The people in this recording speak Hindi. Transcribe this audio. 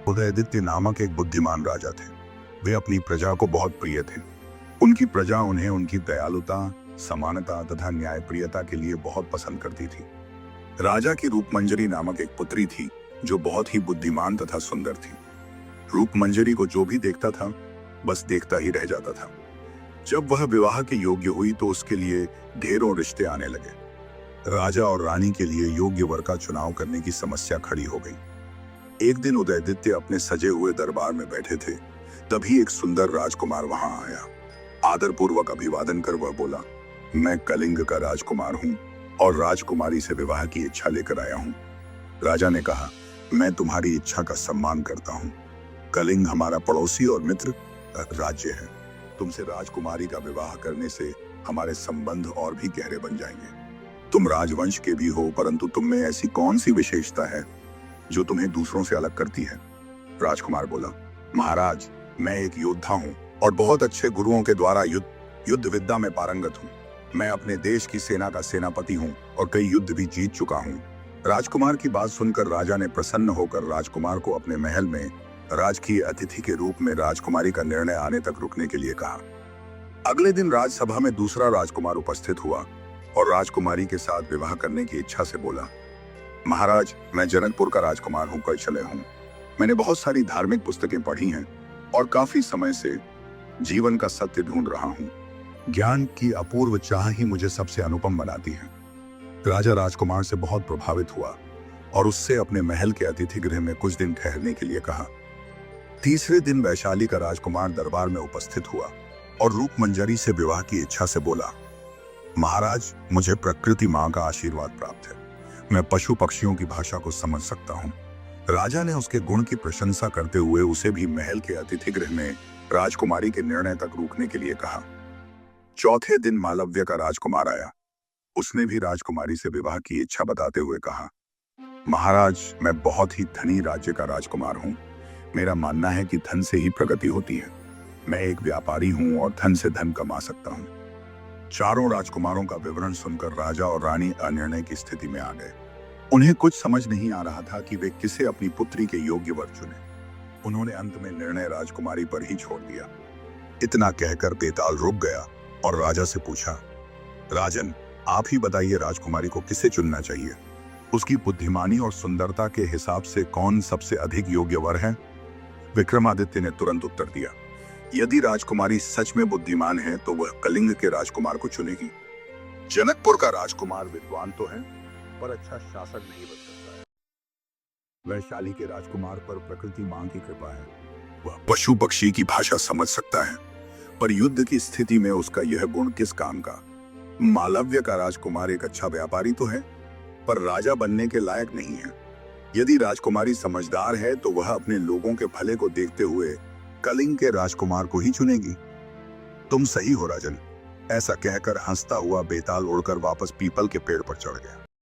उदयदित्य नामक एक बुद्धिमान राजा थे। वे अपनी प्रजा को बहुत प्रिय थे। उनकी प्रजा उन्हें उनकी दयालुता, समानता तथा न्यायप्रियता के लिए बहुत पसंद करती थी। राजा की रूपमंजरी नामक एक पुत्री थी जो बहुत ही बुद्धिमान तथा सुंदर थी। रूपमंजरी को जो भी देखता था बस देखता ही रह जाता था। जब वह विवाह के योग्य हुई तो उसके लिए ढेरों रिश्ते आने लगे। राजा और रानी के लिए योग्य वर का चुनाव करने की समस्या खड़ी हो गई। एक दिन उदयदित्य अपने सजे हुए दरबार में बैठे थे, तभी एक सुंदर राजकुमार वहां आया। आदरपूर्वक अभिवादन कर वह बोला, मैं कलिंग का राजकुमार हूं और राजकुमारी से विवाह की इच्छा लेकर आया हूं। राजा ने कहा, मैं तुम्हारी इच्छा का सम्मान करता हूं। कलिंग हमारा पड़ोसी और मित्र राज्य है। तुमसे राजकुमारी का विवाह करने से हमारे संबंध और भी गहरे बन जाएंगे। तुम राजवंश के भी हो, परंतु तुम में ऐसी कौन सी विशेषता है जो तुम्हें दूसरों से अलग करती है? राजकुमार बोला, महाराज, मैं एक योद्धा हूँ और बहुत अच्छे गुरुओं के द्वारा युद्ध विद्या में पारंगत हूँ। मैं अपने देश की सेना का सेनापति हूँ और कई युद्ध भी जीत चुका हूँ। राजकुमार की बात सुनकर राजा ने प्रसन्न होकर राजकुमार को अपने महल में राजकीय अतिथि के रूप में राजकुमारी का निर्णय आने तक रुकने के लिए कहा। अगले दिन राजसभा में दूसरा राजकुमार उपस्थित हुआ और राजकुमारी के साथ विवाह करने की इच्छा से बोला, महाराज, मैं जनकपुर का राजकुमार हूँ, कौशल्य हूँ। मैंने बहुत सारी धार्मिक पुस्तकें पढ़ी हैं और काफी समय से जीवन का सत्य ढूंढ रहा हूँ। ज्ञान की अपूर्व चाह ही मुझे सबसे अनुपम बनाती है। राजा राजकुमार से बहुत प्रभावित हुआ और उससे अपने महल के अतिथि गृह में कुछ दिन ठहरने के लिए कहा। तीसरे दिन वैशाली का राजकुमार दरबार में उपस्थित हुआ और रूपमंजरी से विवाह की इच्छा से बोला, महाराज, मुझे प्रकृति माँ का आशीर्वाद प्राप्त है। मैं पशु पक्षियों की भाषा को समझ सकता हूँ। राजा ने उसके गुण की प्रशंसा करते हुए उसे भी महल के अतिथि गृह में राजकुमारी के निर्णय तक रुकने के लिए कहा। चौथे दिन मालव्य का राजकुमार आया। उसने भी राजकुमारी से विवाह की इच्छा बताते हुए कहा, महाराज, मैं बहुत ही धनी राज्य का राजकुमार हूँ। मेरा मानना है कि धन से ही प्रगति होती है। मैं एक व्यापारी हूँ और धन से धन कमा सकता हूँ। चारों राजकुमारों का विवरण सुनकर राजा और रानी अनिर्णय की स्थिति में आ गए। उन्हें कुछ समझ नहीं आ रहा था कि वे किसे अपनी पुत्री के योग्य वर चुने। उन्होंने अंत में निर्णय राजकुमारी पर ही छोड़ दिया। इतना कहकर बेताल रुक गया और राजा से पूछा, राजन, आप ही बताइए, राजकुमारी को किसे चुनना चाहिए? उसकी बुद्धिमानी और सुंदरता के हिसाब से कौन सबसे अधिक योग्य वर है? विक्रमादित्य ने तुरंत उत्तर दिया, यदि राजकुमारी सच में बुद्धिमान है तो वह कलिंग के राजकुमार को चुनेगी। जनकपुर का राजकुमार विद्वान तो है, पर अच्छा शासक नहीं बन सकता है। वैशाली के राजकुमार पर प्रकृति मां की कृपा है। वह पशु पक्षी की भाषा समझ सकता है, पर युद्ध की स्थिति में उसका यह गुण किस काम का? मालव्य का राजकुमार एक अच्छा व्यापारी तो है, पर राजा बनने के लायक नहीं है। यदि राजकुमारी समझदार है तो वह अपने लोगों के भले को देखते हुए कलिंग के राजकुमार को ही चुनेगी। तुम सही हो राजन। ऐसा कहकर हंसता हुआ बेताल उड़कर वापस पीपल के पेड़ पर चढ़ गया।